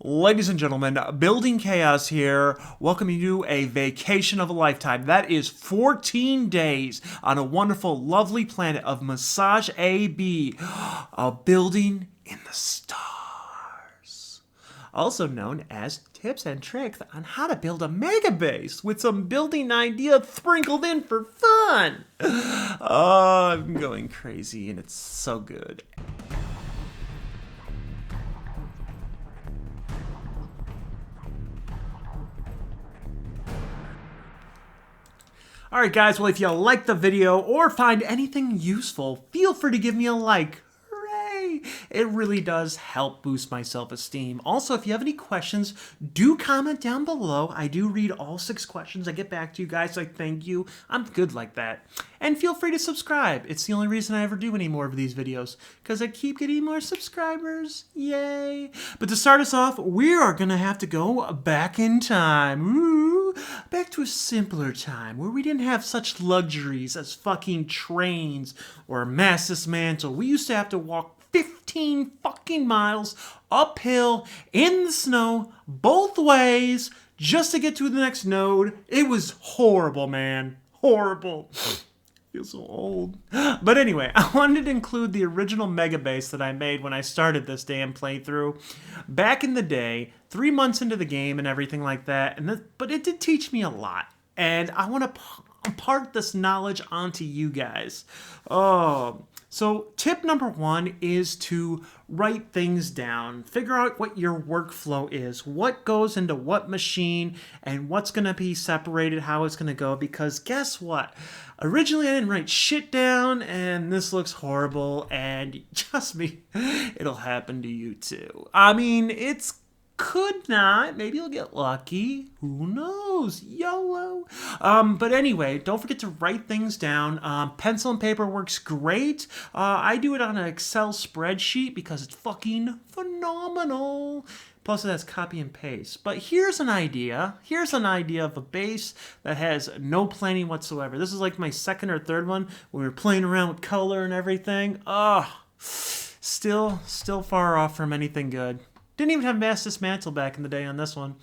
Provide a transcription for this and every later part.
Ladies and gentlemen, Building Chaos here, welcoming you to a vacation of a lifetime. That is 14 days on a wonderful, lovely planet of Massage AB, a building in the stars. Also known as tips and tricks on how to build a mega base with some building ideas sprinkled in for fun. Oh, I'm going crazy and it's so good. Alright guys, well if you like the video or find anything useful, feel free to give me a like. Hooray! It really does help boost my self-esteem. Also, if you have any questions, do comment down below. I do read all 6 questions. I get back to you guys, like thank you. I'm good like that. And feel free to subscribe. It's the only reason I ever do any more of these videos, because I keep getting more subscribers. Yay! But to start us off, we are going to have to go back in time. Ooh, back to a simpler time where we didn't have such luxuries as fucking trains or mass dismantle. We used to have to walk 15 fucking miles uphill in the snow both ways just to get to the next node. It was horrible, man. Horrible. I feel so old. But anyway, I wanted to include the original mega base that I made when I started this damn playthrough back in the day, 3 months into the game and everything like that. But it did teach me a lot, and I want to impart this knowledge onto you guys. So tip number 1 is to write things down. Figure out what your workflow is, what goes into what machine, and what's going to be separated, how it's going to go, because guess what? Originally, I didn't write shit down, and this looks horrible, and trust me, it'll happen to you too. I mean, it's could not. Maybe you'll get lucky. Who knows? YOLO. But anyway, don't forget to write things down. Pencil and paper works great. I do it on an Excel spreadsheet because it's fucking phenomenal. Plus it has copy and paste. But here's an idea. Here's an idea of a base that has no planning whatsoever. This is like my second or third one where we were playing around with color and everything. Still far off from anything good. Didn't even have mass dismantle back in the day on this one.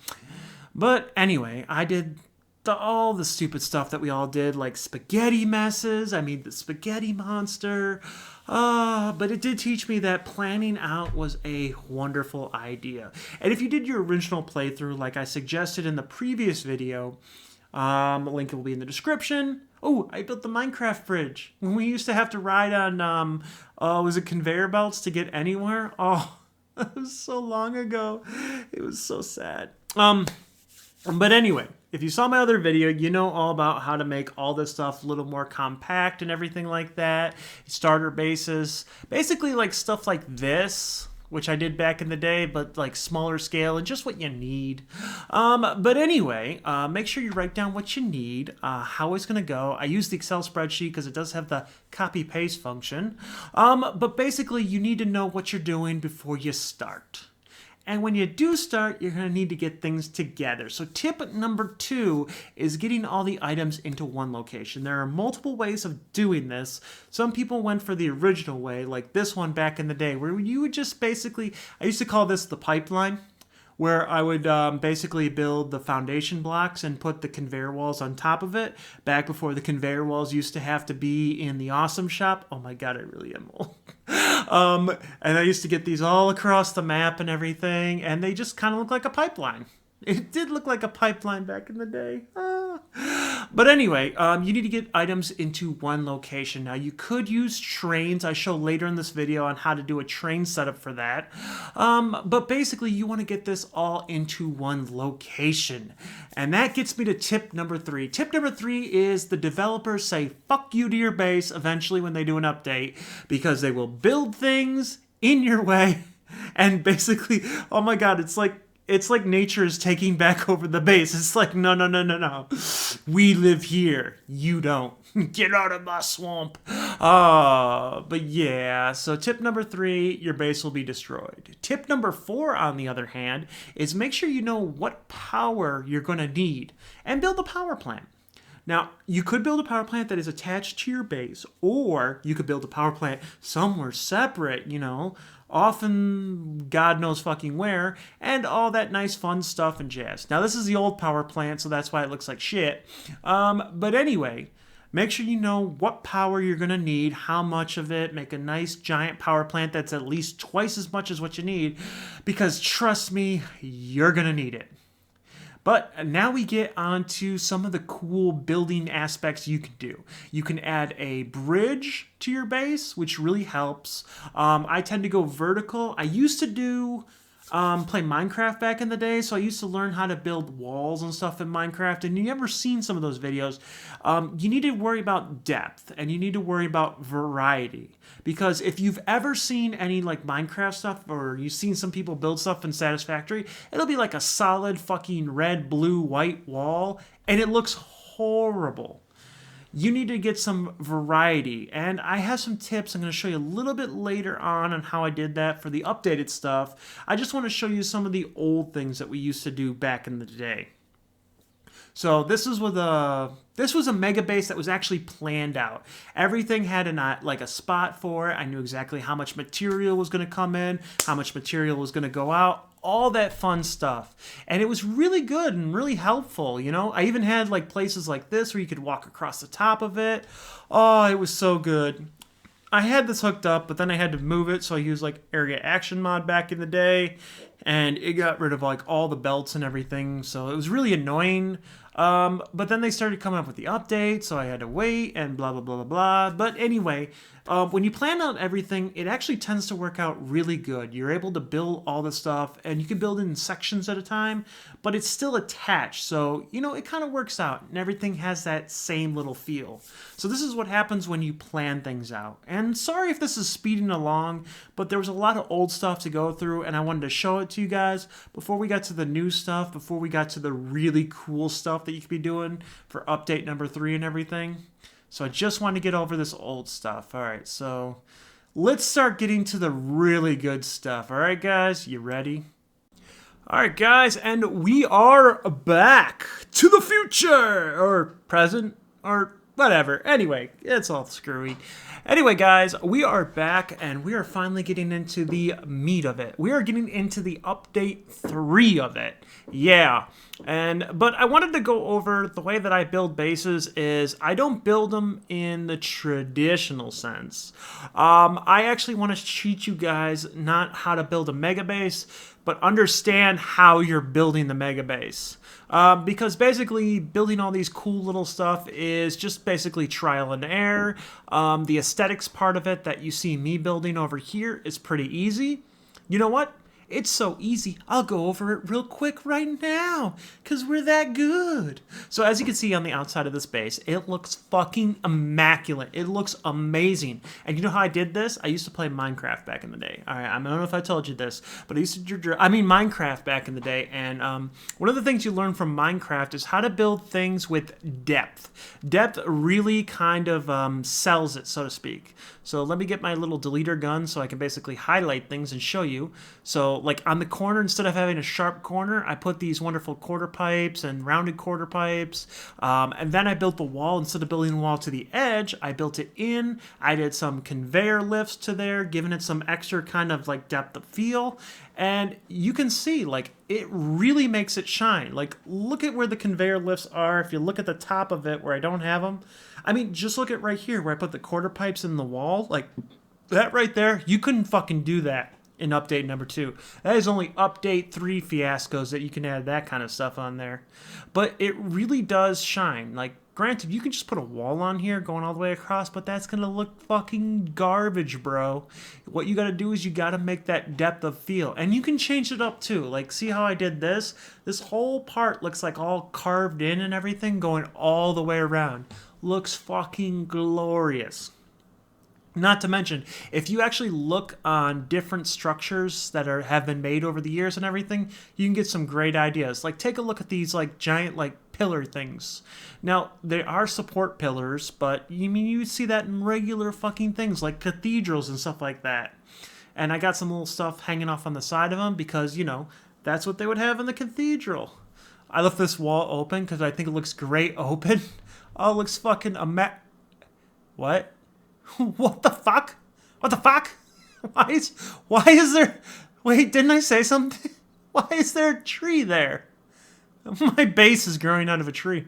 But anyway, I did all the stupid stuff that we all did, like spaghetti messes. I made the spaghetti monster. But it did teach me that planning out was a wonderful idea. And if you did your original playthrough, like I suggested in the previous video, link will be in the description. Oh, I built the Minecraft bridge. When we used to have to ride on, was it conveyor belts to get anywhere? Oh, that was so long ago. It was so sad. But anyway, if you saw my other video, you know all about how to make all this stuff a little more compact and everything like that. Starter bases. Basically like stuff like this, which I did back in the day, but like smaller scale and just what you need. But anyway, make sure you write down what you need, how it's gonna go. I use the Excel spreadsheet because it does have the copy-paste function. But basically, you need to know what you're doing before you start. And when you do start, you're going to need to get things together. So tip number 2 is getting all the items into one location. There are multiple ways of doing this. Some people went for the original way, like this one back in the day, where you would just basically, I used to call this the pipeline, where I would basically build the foundation blocks and put the conveyor walls on top of it, back before the conveyor walls used to have to be in the awesome shop. Oh my god, I really am old. And I used to get these all across the map and everything, and they just kind of look like a pipeline. It did look like a pipeline back in the day. But anyway, you need to get items into one location. Now, you could use trains. I show later in this video on how to do a train setup for that. But basically, you want to get this all into one location. And that gets me to tip number 3. Tip number 3 is the developers say fuck you to your base eventually when they do an update, because they will build things in your way. And basically, oh my god, it's like nature is taking back over the base. It's like, no. We live here. You don't. Get out of my swamp. But yeah, so tip number 3, your base will be destroyed. Tip number 4, on the other hand, is make sure you know what power you're going to need and build a power plant. Now, you could build a power plant that is attached to your base, or you could build a power plant somewhere separate, you know. often God knows fucking where, and all that nice fun stuff and jazz. Now this is the old power plant, so that's why it looks like shit. But anyway, make sure you know what power you're going to need, how much of it. Make a nice giant power plant that's at least twice as much as what you need, because trust me, you're going to need it. But now we get on to some of the cool building aspects you can do. You can add a bridge to your base, which really helps. I tend to go vertical. I used to play Minecraft back in the day, so I used to learn how to build walls and stuff in Minecraft, and you ever seen some of those videos, you need to worry about depth, and you need to worry about variety. Because if you've ever seen any like Minecraft stuff, or you've seen some people build stuff in Satisfactory, it'll be like a solid fucking red, blue, white wall, and it looks horrible. You need to get some variety, and I have some tips I'm going to show you a little bit later on how I did that for the updated stuff. I just want to show you some of the old things that we used to do back in the day. So this was a mega base that was actually planned out. Everything had a spot for it. I knew exactly how much material was going to come in, how much material was going to go out, all that fun stuff. And it was really good and really helpful, you know? I even had like places like this where you could walk across the top of it. Oh, it was so good. I had this hooked up, but then I had to move it, so I used like Area Action Mod back in the day, and it got rid of like all the belts and everything, so it was really annoying. But then they started coming up with the update, so I had to wait and blah, blah, blah, blah, blah. But anyway, when you plan out everything, it actually tends to work out really good. You're able to build all the stuff, and you can build in sections at a time, but it's still attached. So, you know, it kind of works out, and everything has that same little feel. So this is what happens when you plan things out. And sorry if this is speeding along, but there was a lot of old stuff to go through, and I wanted to show it to you guys before we got to the new stuff, before we got to the really cool stuff that you could be doing for update number 3 and everything. So I just wanted to get over this old stuff. All right, so let's start getting to the really good stuff. All right, guys, you ready? All right, guys, and we are back to the future, or present, or whatever. Anyway, it's all screwy. Anyway, guys, we are back, and we are finally getting into the meat of it. We are getting into the update 3 of it. Yeah. But I wanted to go over the way that I build bases is I don't build them in the traditional sense. I actually want to teach you guys not how to build a mega base, but understand how you're building the mega base. Because basically building all these cool little stuff is just basically trial and error. The aesthetics part of it that you see me building over here is pretty easy. You know what? It's so easy, I'll go over it real quick right now, because we're that good. So as you can see on the outside of this base, it looks fucking immaculate. It looks amazing. And you know how I did this? I used to play Minecraft back in the day. All right, I don't know if I told you this, but I used to Minecraft back in the day, and one of the things you learn from Minecraft is how to build things with depth. Depth really kind of sells it, so to speak. So let me get my little deleter gun so I can basically highlight things and show you. So like on the corner, instead of having a sharp corner, I put these wonderful quarter pipes and rounded quarter pipes. And then I built the wall. Instead of building the wall to the edge, I built it in. I did some conveyor lifts to there, giving it some extra kind of like depth of feel. And you can see, like, it really makes it shine. Like, look at where the conveyor lifts are. If you look at the top of it where I don't have them, I mean, just look at right here where I put the quarter pipes in the wall. Like, that right there, you couldn't fucking do that in update number 2. That is only update 3 fiascos that you can add that kind of stuff on there. But it really does shine. Like, granted, you can just put a wall on here going all the way across, but that's going to look fucking garbage, bro. What you got to do is you got to make that depth of feel. And you can change it up, too. Like, see how I did this? This whole part looks like all carved in and everything going all the way around. Looks fucking glorious. Not to mention, if you actually look on different structures that have been made over the years and everything, you can get some great ideas. Like, take a look at these like giant like pillar things. Now, they are support pillars, but you would see that in regular fucking things like cathedrals and stuff like that. And I got some little stuff hanging off on the side of them because, you know, that's what they would have in the cathedral. I left this wall open because I think it looks great open. Oh, it looks fucking What? What the fuck? What the fuck? Why is there, wait, didn't I say something? Why is there a tree there? My base is growing out of a tree.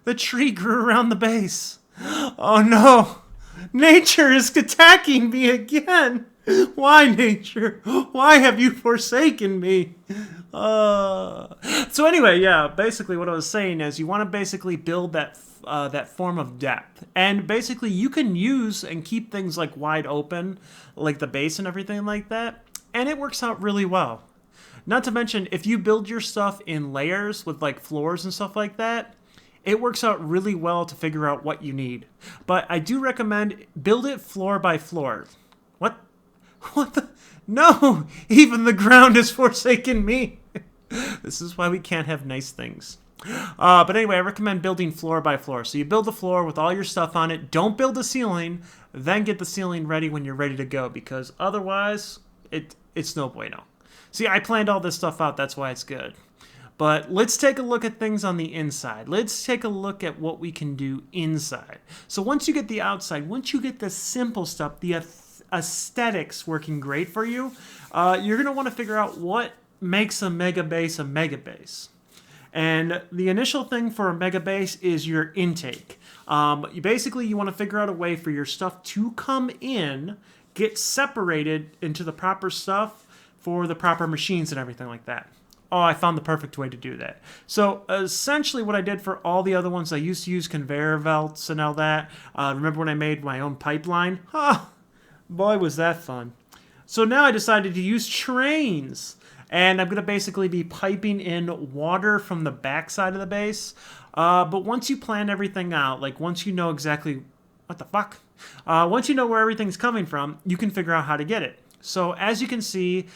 The tree grew around the base. Oh no! Nature is attacking me again! Why, nature? Why have you forsaken me? So anyway, yeah, basically what I was saying is you want to basically build that form of depth. And basically you can use and keep things like wide open, like the base and everything like that, and it works out really well. Not to mention, if you build your stuff in layers with like floors and stuff like that, it works out really well to figure out what you need. But I do recommend build it floor by floor. What? What the? No! Even the ground has forsaken me. This is why we can't have nice things. But anyway, I recommend building floor by floor. So you build the floor with all your stuff on it. Don't build the ceiling. Then get the ceiling ready when you're ready to go. Because otherwise, it's no bueno. See, I planned all this stuff out. That's why it's good. But let's take a look at things on the inside. Let's take a look at what we can do inside. So once you get the outside, once you get the simple stuff, the aesthetics working great for you, you're going to want to figure out what makes a mega base a mega base. And the initial thing for a mega base is your intake. You want to figure out a way for your stuff to come in, get separated into the proper stuff for the proper machines and everything like that. Oh, I found the perfect way to do that. So essentially what I did for all the other ones, I used to use conveyor belts and all that. Remember when I made my own pipeline? Oh, boy, was that fun. So now I decided to use trains. And I'm going to basically be piping in water from the backside of the base. But once you plan everything out, like once you know exactly... What the fuck? Once you know where everything's coming from, you can figure out how to get it. So as you can see...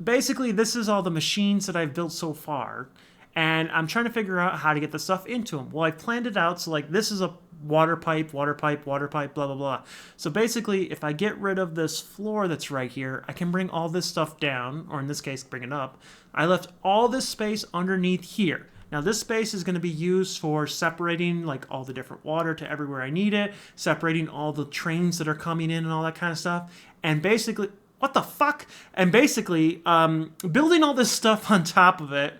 basically, this is all the machines that I've built so far, and I'm trying to figure out how to get the stuff into them. Well, I've planned it out, so like this is a water pipe, blah, blah, blah. So basically, if I get rid of this floor that's right here, I can bring all this stuff down, or in this case, bring it up. I left all this space underneath here. Now, this space is going to be used for separating like all the different water to everywhere I need it, separating all the trains that are coming in and all that kind of stuff, and basically... What the fuck? And basically, building all this stuff on top of it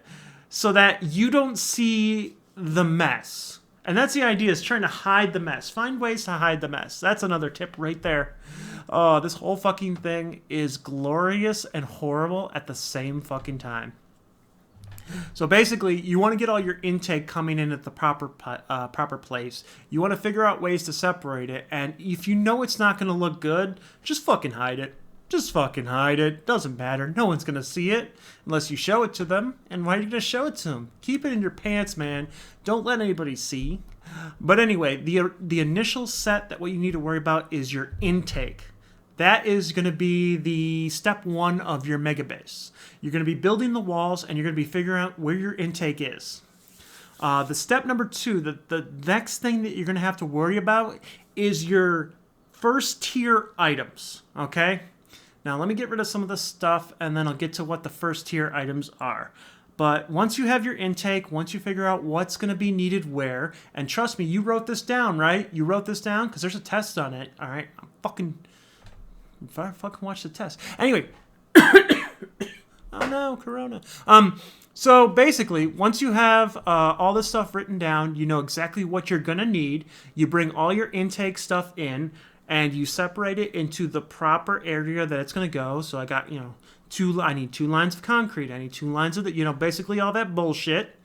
so that you don't see the mess. And that's the idea, is trying to hide the mess. Find ways to hide the mess. That's another tip right there. This whole fucking thing is glorious and horrible at the same fucking time. So basically, you want to get all your intake coming in at the proper place. You want to figure out ways to separate it. And if you know it's not going to look good, just fucking hide it. Just fucking hide it. Doesn't matter. No one's going to see it unless you show it to them. And why are you going to show it to them? Keep it in your pants, man. Don't let anybody see. But anyway, the initial set that what you need to worry about is your intake. That is going to be the step one of your mega base. You're going to be building the walls and you're going to be figuring out where your intake is. The step number two, the next thing that you're going to have to worry about is your first tier items. Okay? Now, let me get rid of some of this stuff, and then I'll get to what the first tier items are. But once you have your intake, once you figure out what's going to be needed where, and trust me, you wrote this down, right? You wrote this down? Because there's a test on it, all right? I fucking watch the test. Anyway. Oh, no, Corona. So basically, once you have all this stuff written down, you know exactly what you're going to need. You bring all your intake stuff in, and you separate it into the proper area that it's going to go. So I got, I need 2 lines of concrete. I need 2 lines of basically all that bullshit.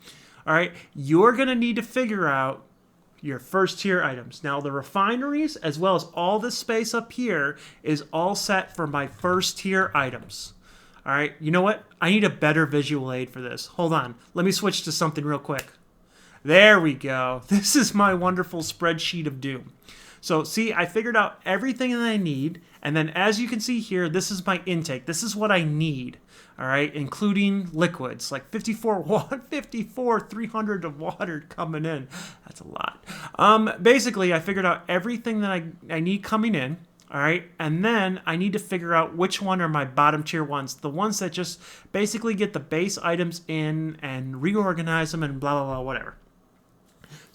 All right. You're going to need to figure out your first tier items. Now, the refineries, as well as all this space up here, is all set for my first tier items. All right. You know what? I need a better visual aid for this. Hold on. Let me switch to something real quick. There we go. This is my wonderful spreadsheet of doom. So, see, I figured out everything that I need, and then as you can see here, this is my intake. This is what I need, all right, including liquids, like 300 of water coming in. That's a lot. Basically, I figured out everything that I need coming in, all right, and then I need to figure out which one are my bottom tier ones, the ones that just basically get the base items in and reorganize them and blah, blah, blah, whatever.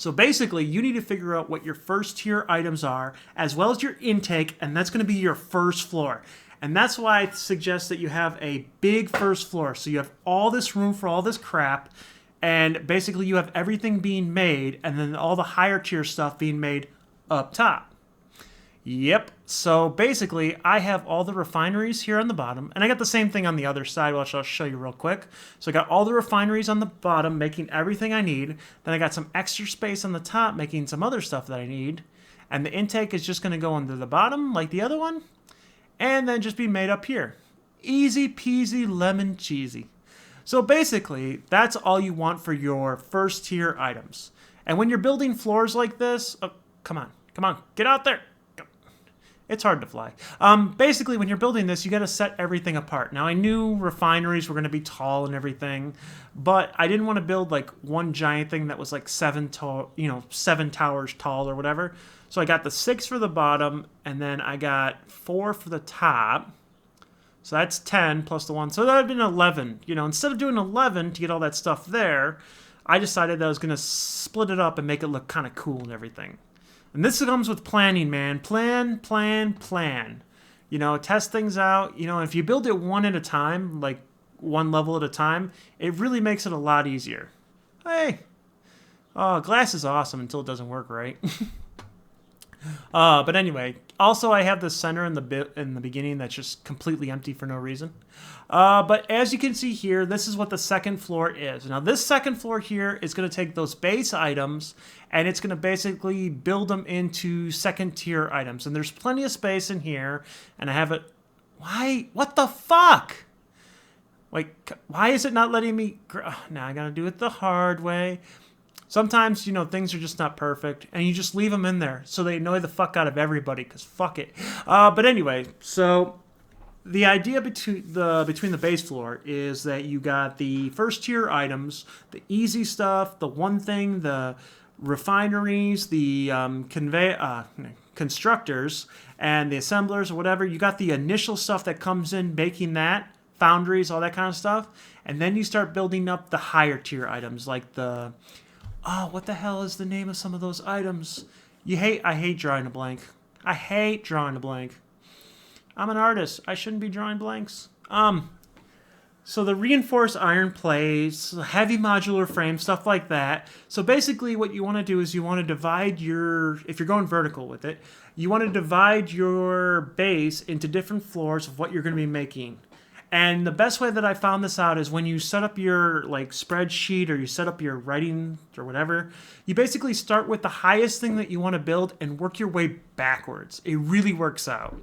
So basically, you need to figure out what your first tier items are, as well as your intake, and that's going to be your first floor. And that's why I suggest that you have a big first floor. So you have all this room for all this crap, and basically you have everything being made, and then all the higher tier stuff being made up top. Yep. So basically, I have all the refineries here on the bottom, and I got the same thing on the other side, which I'll show you real quick. So I got all the refineries on the bottom, making everything I need. Then I got some extra space on the top, making some other stuff that I need. And the intake is just going to go under the bottom, like the other one, and then just be made up here. Easy peasy lemon cheesy. So basically, that's all you want for your first tier items. And when you're building floors like this, oh, come on, get out there. It's hard to fly. Basically, when you're building this, you got to set everything apart. Now, I knew refineries were going to be tall and everything, but I didn't want to build like one giant thing that was like 7 towers tall or whatever. So I got the 6 for the bottom, and then I got 4 for the top. So that's 10 plus the 1. So that would have been 11. Instead of doing 11 to get all that stuff there, I decided that I was going to split it up and make it look kind of cool and everything. And this comes with planning, man. Plan. Test things out. If you build it one at a time, like one level at a time, it really makes it a lot easier. Hey. Oh, glass is awesome until it doesn't work right. But anyway, also I have the center in the beginning that's just completely empty for no reason. But as you can see here, this is what the second floor is. Now this second floor here is going to take those base items and it's going to basically build them into second tier items. And there's plenty of space in here, and I have it. Why? What the fuck? Like, why is it not letting me? Now I got to do it the hard way. Sometimes, things are just not perfect, and you just leave them in there so they annoy the fuck out of everybody, because fuck it. But anyway, so the idea between the base floor is that you got the first tier items, the easy stuff, the one thing, the refineries, the constructors, and the assemblers or whatever. You got the initial stuff that comes in, making that, foundries, all that kind of stuff, and then you start building up the higher tier items, like the... Oh, what the hell is the name of some of those items? I hate drawing a blank. I hate drawing a blank. I'm an artist. I shouldn't be drawing blanks. So the reinforced iron plates, heavy modular frame, stuff like that. So basically what you want to do is you want to divide if you're going vertical with it, you want to divide your base into different floors of what you're going to be making. And the best way that I found this out is when you set up your spreadsheet or you set up your writing or whatever, you basically start with the highest thing that you want to build and work your way backwards. It really works out.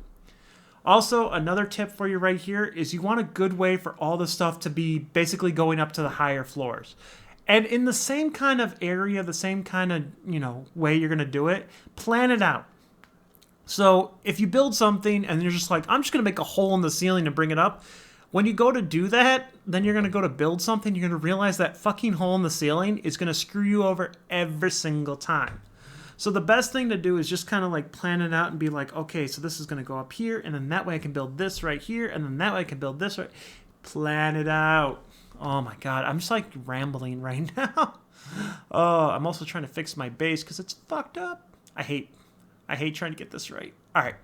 Also, another tip for you right here is you want a good way for all the stuff to be basically going up to the higher floors. And in the same kind of area, the same kind of, way you're going to do it, plan it out. So if you build something and you're just like, I'm just going to make a hole in the ceiling and bring it up, when you go to do that, then you're going to go to build something, you're going to realize that fucking hole in the ceiling is going to screw you over every single time. So the best thing to do is just kind of plan it out and be like, okay, so this is going to go up here, and then that way I can build this right here, and then that way I can build this right. Plan it out. Oh my God, I'm just rambling right now. Oh, I'm also trying to fix my base because it's fucked up. I hate trying to get this right. All right.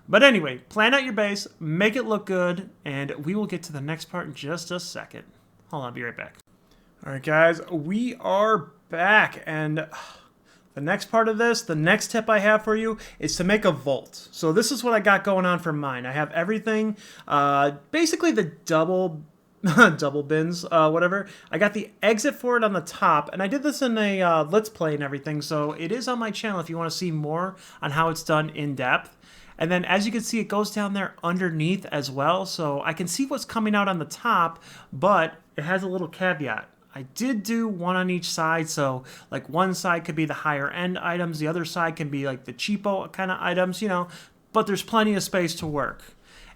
But anyway, plan out your base, make it look good, and we will get to the next part in just a second. Hold on, I'll be right back. All right, guys, we are back, and the next part of this, the next tip I have for you is to make a vault. So this is what I got going on for mine. I have everything, basically the double bins, whatever. I got the exit for it on the top, and I did this in a Let's Play and everything, so it is on my channel if you want to see more on how it's done in depth. And then as you can see, it goes down there underneath as well. So I can see what's coming out on the top, but it has a little caveat. I did do one on each side. So one side could be the higher end items. The other side can be the cheapo kind of items, but there's plenty of space to work.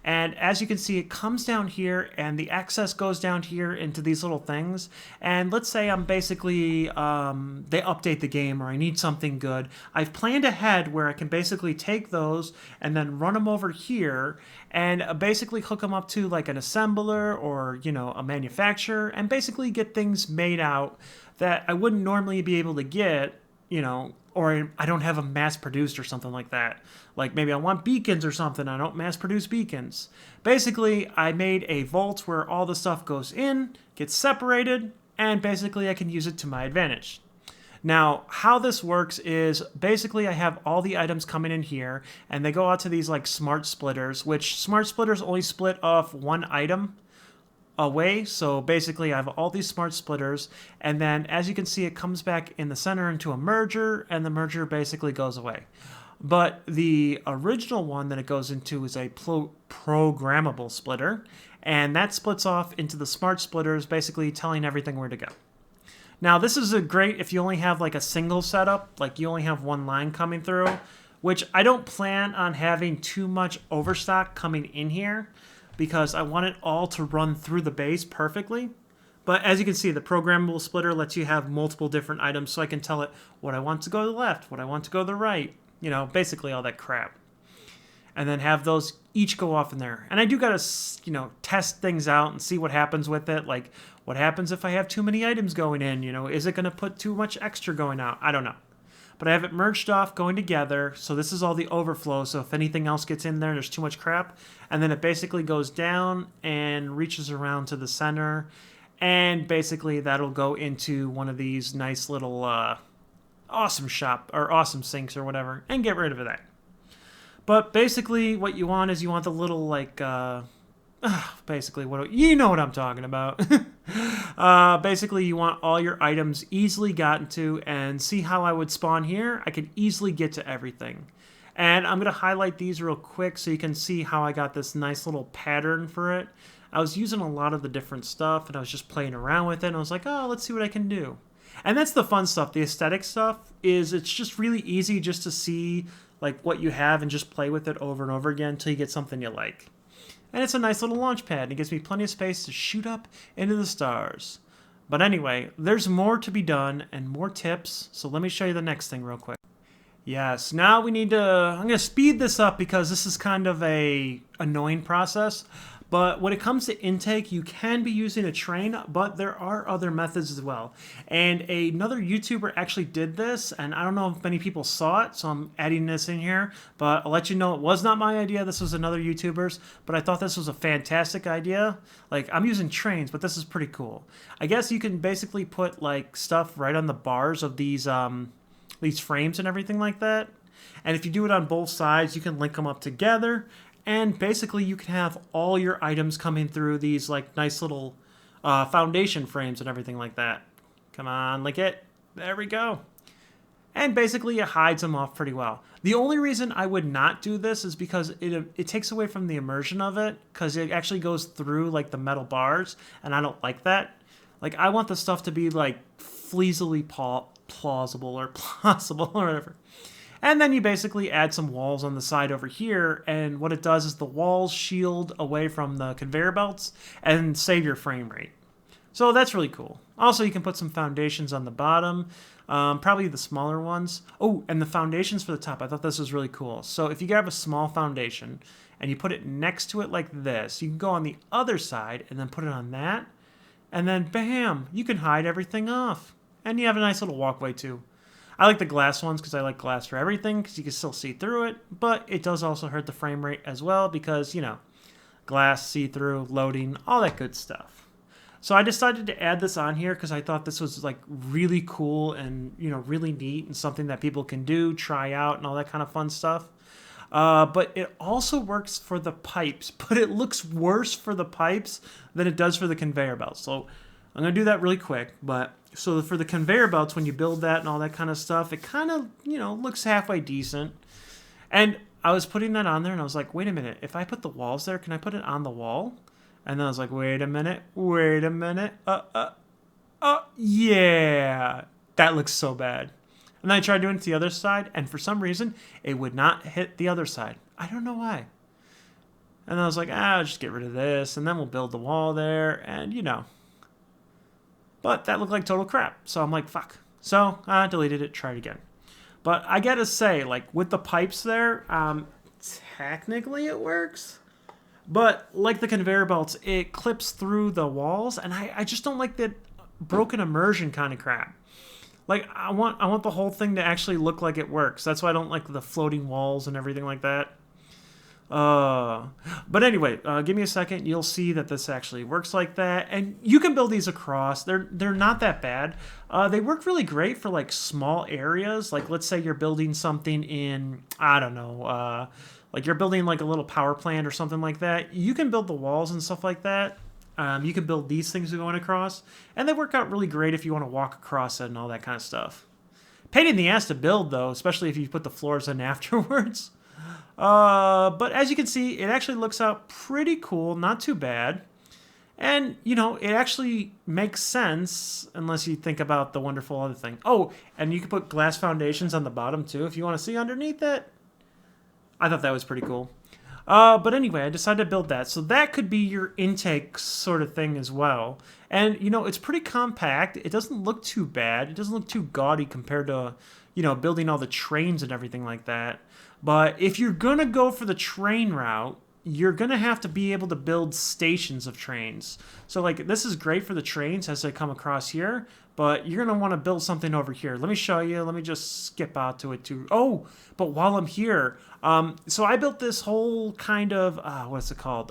And as you can see, it comes down here and the access goes down here into these little things. And let's say I'm basically, they update the game or I need something good. I've planned ahead where I can basically take those and then run them over here and basically hook them up to an assembler or, a manufacturer and basically get things made out that I wouldn't normally be able to get you know, or I don't have them mass produced or something like that. Like maybe I want beacons or something. I don't mass produce beacons. Basically, I made a vault where all the stuff goes in, gets separated, and basically I can use it to my advantage. Now, how this works is basically I have all the items coming in here, and they go out to these like smart splitters, which smart splitters only split off one item away. So basically I have all these smart splitters, and then as you can see, it comes back in the center into a merger, and the merger basically goes away. But the original one that it goes into is a programmable splitter, and that splits off into the smart splitters, basically telling everything where to go. Now, this is great if you only have like a single setup, like you only have one line coming through, which I don't plan on having too much overstock coming in here because I want it all to run through the base perfectly. But as you can see, the programmable splitter lets you have multiple different items, so I can tell it what I want to go to the left, what I want to go to the right, you know, basically all that crap. And then have those each go off in there. And I do gotta, you know, test things out and see what happens with it. Like, what happens if I have too many items going in? You know, is it gonna put too much extra going out? I don't know. But I have it merged off, going together. So this is all the overflow. So if anything else gets in there, there's too much crap. And then it basically goes down and reaches around to the center. And basically that'll go into one of these nice little awesome sinks or whatever, and get rid of that. But basically what you want is you want the little like basically what you know what I'm talking about. Basically you want all your items easily gotten to, and see how I would spawn here. I could easily get to everything. And I'm going to highlight these real quick so you can see how I got this nice little pattern for it. I was using a lot of the different stuff, and I was just playing around with it, and I was like, oh, let's see what I can do. And that's the fun stuff. The aesthetic stuff is it's just really easy just to see like what you have and just play with it over and over again until you get something you like. And it's a nice little launch pad, and it gives me plenty of space to shoot up into the stars. But anyway, there's more to be done and more tips, so let me show you the next thing real quick. Yes, now we need to, I'm going to speed this up because this is kind of a annoying process. But when it comes to intake, you can be using a train, but there are other methods as well. And another YouTuber actually did this, and I don't know if many people saw it, so I'm adding this in here. But I'll let you know it was not my idea. This was another YouTuber's, but I thought this was a fantastic idea. Like, I'm using trains, but this is pretty cool. I guess you can basically put like stuff right on the bars of these frames and everything like that. And if you do it on both sides, you can link them up together. And basically you can have all your items coming through these like nice little foundation frames and everything like that. Come on, lick it. There we go. And basically it hides them off pretty well. The only reason I would not do this is because it takes away from the immersion of it, because it actually goes through like the metal bars, and I don't like that. Like, I want the stuff to be like fleasily plausible or plausible or whatever. And then you basically add some walls on the side over here, and what it does is the walls shield away from the conveyor belts and save your frame rate. So that's really cool. Also, you can put some foundations on the bottom, probably the smaller ones. Oh, and the foundations for the top, I thought this was really cool. So if you grab a small foundation and you put it next to it like this, you can go on the other side and then put it on that, and then bam, you can hide everything off. And you have a nice little walkway too. I like the glass ones because I like glass for everything because you can still see through it, but it does also hurt the frame rate as well because, you know, glass, see-through, loading, all that good stuff. So I decided to add this on here because I thought this was like really cool and, you know, really neat and something that people can do, try out, and all that kind of fun stuff. But it also works for the pipes, but it looks worse for the pipes than it does for the conveyor belts. So I'm going to do that really quick, but so for the conveyor belts, when you build that and all that kind of stuff, it kind of, you know, looks halfway decent. And I was putting that on there, and I was like, wait a minute, if I put the walls there, can I put it on the wall? And then I was like, wait a minute, yeah, that looks so bad. And then I tried doing it to the other side, and for some reason, it would not hit the other side. I don't know why. And then I was like, I'll just get rid of this, and then we'll build the wall there, and you know. But that looked like total crap. So I'm like, fuck. So I deleted it, tried again. But I gotta say, like with the pipes there, technically it works. But like the conveyor belts, it clips through the walls. And I just don't like that broken immersion kind of crap. Like, I want the whole thing to actually look like it works. That's why I don't like the floating walls and everything like that. Uh, but anyway, give me a second. You'll see that this actually works like that, and you can build these across. They're not that bad. They work really great for like small areas. Like, let's say you're building something in, I don't know, like you're building like a little power plant or something like that. You can build the walls and stuff like that. You can build these things going across, and they work out really great if you want to walk across it and all that kind of stuff. Pain in the ass to build, though, especially if you put the floors in afterwards. But as you can see, it actually looks out pretty cool, not too bad. And, you know, it actually makes sense unless you think about the wonderful other thing. Oh, and you can put glass foundations on the bottom, too, if you want to see underneath it. I thought that was pretty cool. But anyway, I decided to build that. So that could be your intake sort of thing as well. And, you know, it's pretty compact. It doesn't look too bad. It doesn't look too gaudy compared to, you know, building all the trains and everything like that. But if you're going to go for the train route, you're going to have to be able to build stations of trains. So, like, this is great for the trains as they come across here, but you're going to want to build something over here. Let me show you. Let me just skip out to it, too. Oh, but while I'm here, so I built this whole kind of, what's it called,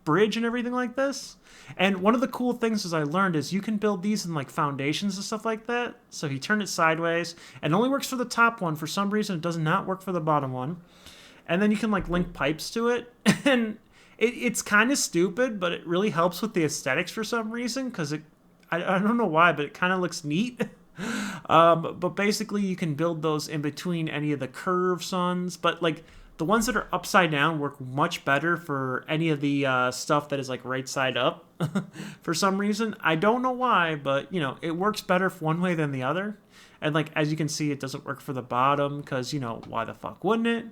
bridge and everything like this. And one of the cool things as I learned is you can build these in like foundations and stuff like that. So if you turn it sideways, and it only works for the top one. For some reason, it does not work for the bottom one. And then you can like link pipes to it. And it's kind of stupid, but it really helps with the aesthetics for some reason. Because I don't know why, but it kind of looks neat. But basically you can build those in between any of the curved ones. But like the ones that are upside down work much better for any of the stuff that is like right side up for some reason. I don't know why, but you know, it works better one way than the other. And like, as you can see, it doesn't work for the bottom because, you know, why the fuck wouldn't it?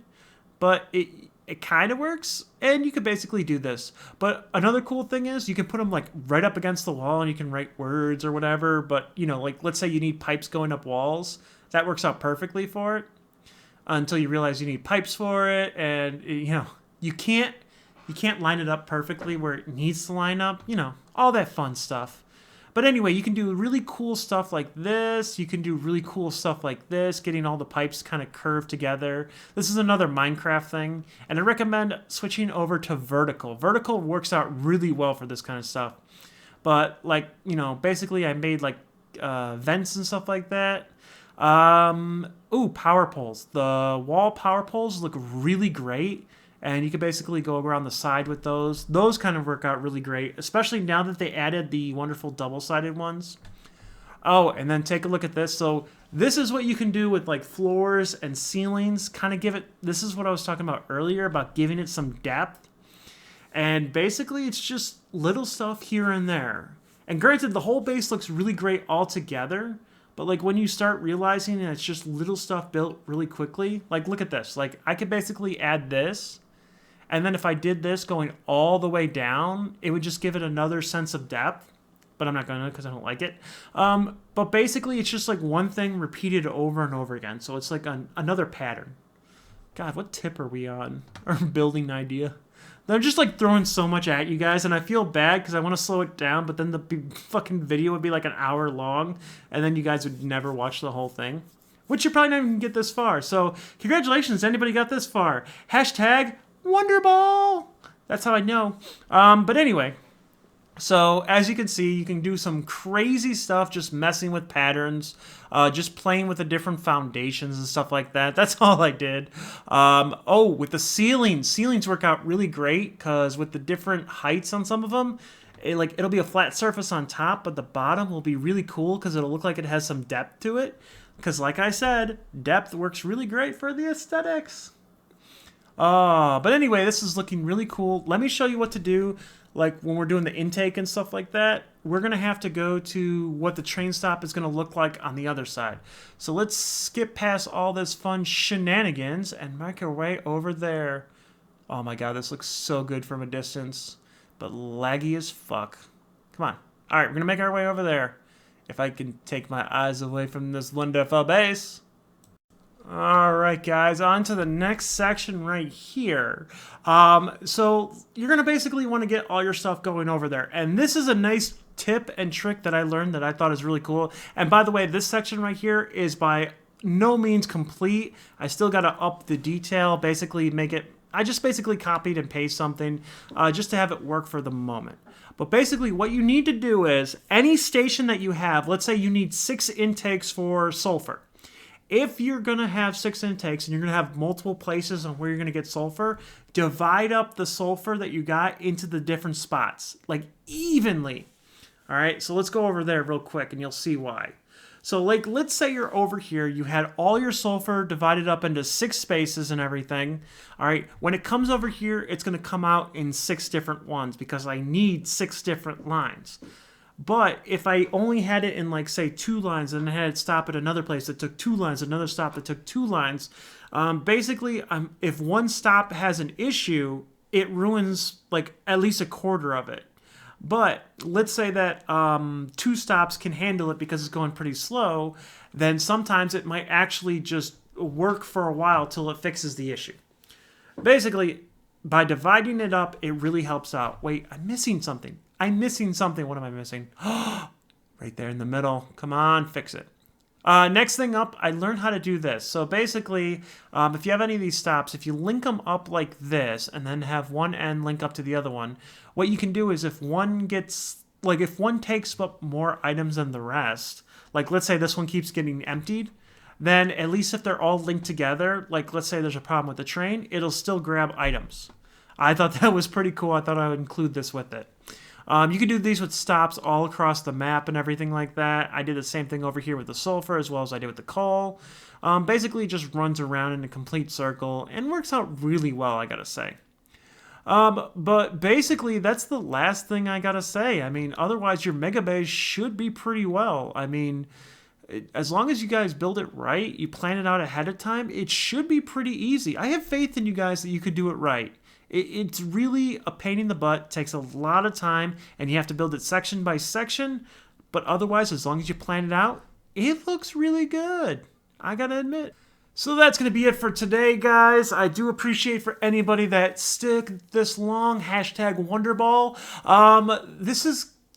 But it kind of works, and you could basically do this. But another cool thing is you can put them like right up against the wall and you can write words or whatever. But, you know, like let's say you need pipes going up walls. That works out perfectly for it. Until you realize you need pipes for it, and you know you can't line it up perfectly where it needs to line up, you know, all that fun stuff. But anyway, you can do really cool stuff like this. You can do really cool stuff like this, getting all the pipes kind of curved together. This is another Minecraft thing, and I recommend switching over to vertical. Vertical works out really well for this kind of stuff. But like, you know, basically I made like vents and stuff like that. Ooh, power poles. The wall power poles look really great, and you can basically go around the side with those. Those kind of work out really great, especially now that they added the wonderful double-sided ones. Oh, and then take a look at this. So this is what you can do with like floors and ceilings. Kind of give it, this is what I was talking about earlier about giving it some depth. And basically it's just little stuff here and there. And granted, the whole base looks really great all together. But like when you start realizing that it's just little stuff built really quickly, like look at this. Like I could basically add this, and then if I did this going all the way down, it would just give it another sense of depth. But I'm not going to because I don't like it. But basically it's just like one thing repeated over and over again. So it's like another pattern. God, what tip are we on? Our building idea. They're just like throwing so much at you guys, and I feel bad because I want to slow it down, but then the fucking video would be like an hour long, and then you guys would never watch the whole thing, which you're probably not even going to get this far. So congratulations, anybody got this far. Hashtag Wonderball. That's how I know. But anyway, so as you can see, you can do some crazy stuff just messing with patterns, just playing with the different foundations and stuff like that. That's all I did. Oh, with the ceilings work out really great because with the different heights on some of them, it'll be a flat surface on top, but the bottom will be really cool because it'll look like it has some depth to it. Because like I said, depth works really great for the aesthetics. But anyway, this is looking really cool. Let me show you what to do. Like when we're doing the intake and stuff like that, we're going to have to go to what the train stop is going to look like on the other side. So let's skip past all this fun shenanigans and make our way over there. Oh my god, this looks so good from a distance, but laggy as fuck. Come on. All right, we're going to make our way over there. If I can take my eyes away from this wonderful base. Alright guys, on to the next section right here. So you're going to basically want to get all your stuff going over there. And this is a nice tip and trick that I learned that I thought is really cool. And by the way, this section right here is by no means complete. I still got to up the detail, basically make it, I just basically copied and pasted something just to have it work for the moment. But basically what you need to do is any station that you have, let's say you need 6 intakes for sulfur. If you're going to have 6 intakes and you're going to have multiple places on where you're going to get sulfur, divide up the sulfur that you got into the different spots, like evenly. All right, so let's go over there real quick and you'll see why. So like, let's say you're over here, you had all your sulfur divided up into 6 spaces and everything. All right, when it comes over here, it's going to come out in 6 different ones because I need 6 different lines. But if I only had it in, like, say, 2 lines and I had it stop at another place that took 2 lines, another stop that took 2 lines, basically, if one stop has an issue, it ruins, like, at least a quarter of it. But let's say that 2 stops can handle it because it's going pretty slow, then sometimes it might actually just work for a while till it fixes the issue. Basically, by dividing it up, it really helps out. Wait, I'm missing something. I'm missing something. What am I missing? Right there in the middle. Come on, fix it. Next thing up, I learned how to do this. So basically, if you have any of these stops, if you link them up like this and then have one end link up to the other one, what you can do is if one gets, like if one takes up more items than the rest, like let's say this one keeps getting emptied, then at least if they're all linked together, like let's say there's a problem with the train, it'll still grab items. I thought that was pretty cool. I thought I would include this with it. You can do these with stops all across the map and everything like that. I did the same thing over here with the sulfur as well as I did with the coal. Basically, it just runs around in a complete circle and works out really well, I gotta say. But basically, that's the last thing I gotta say. I mean, otherwise, your mega base should be pretty well. I mean, as long as you guys build it right, you plan it out ahead of time, it should be pretty easy. I have faith in you guys that you could do it right. It's really a pain in the butt, takes a lot of time, and you have to build it section by section. But otherwise, as long as you plan it out, it looks really good. I gotta admit. So that's going to be it for today, guys. I do appreciate for anybody that stick this long, #Wonderball.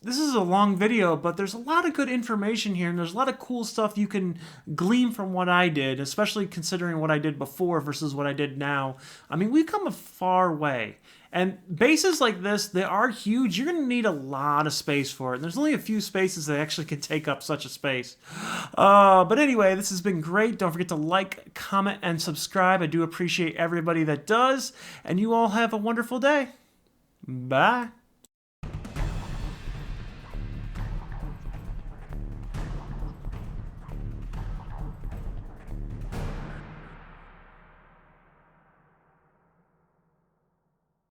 This is a long video, but there's a lot of good information here, and there's a lot of cool stuff you can glean from what I did, especially considering what I did before versus what I did now. I mean, we've come a far way. And bases like this, they are huge. You're going to need a lot of space for it. And there's only a few spaces that actually can take up such a space. But anyway, this has been great. Don't forget to like, comment, and subscribe. I do appreciate everybody that does. And you all have a wonderful day. Bye.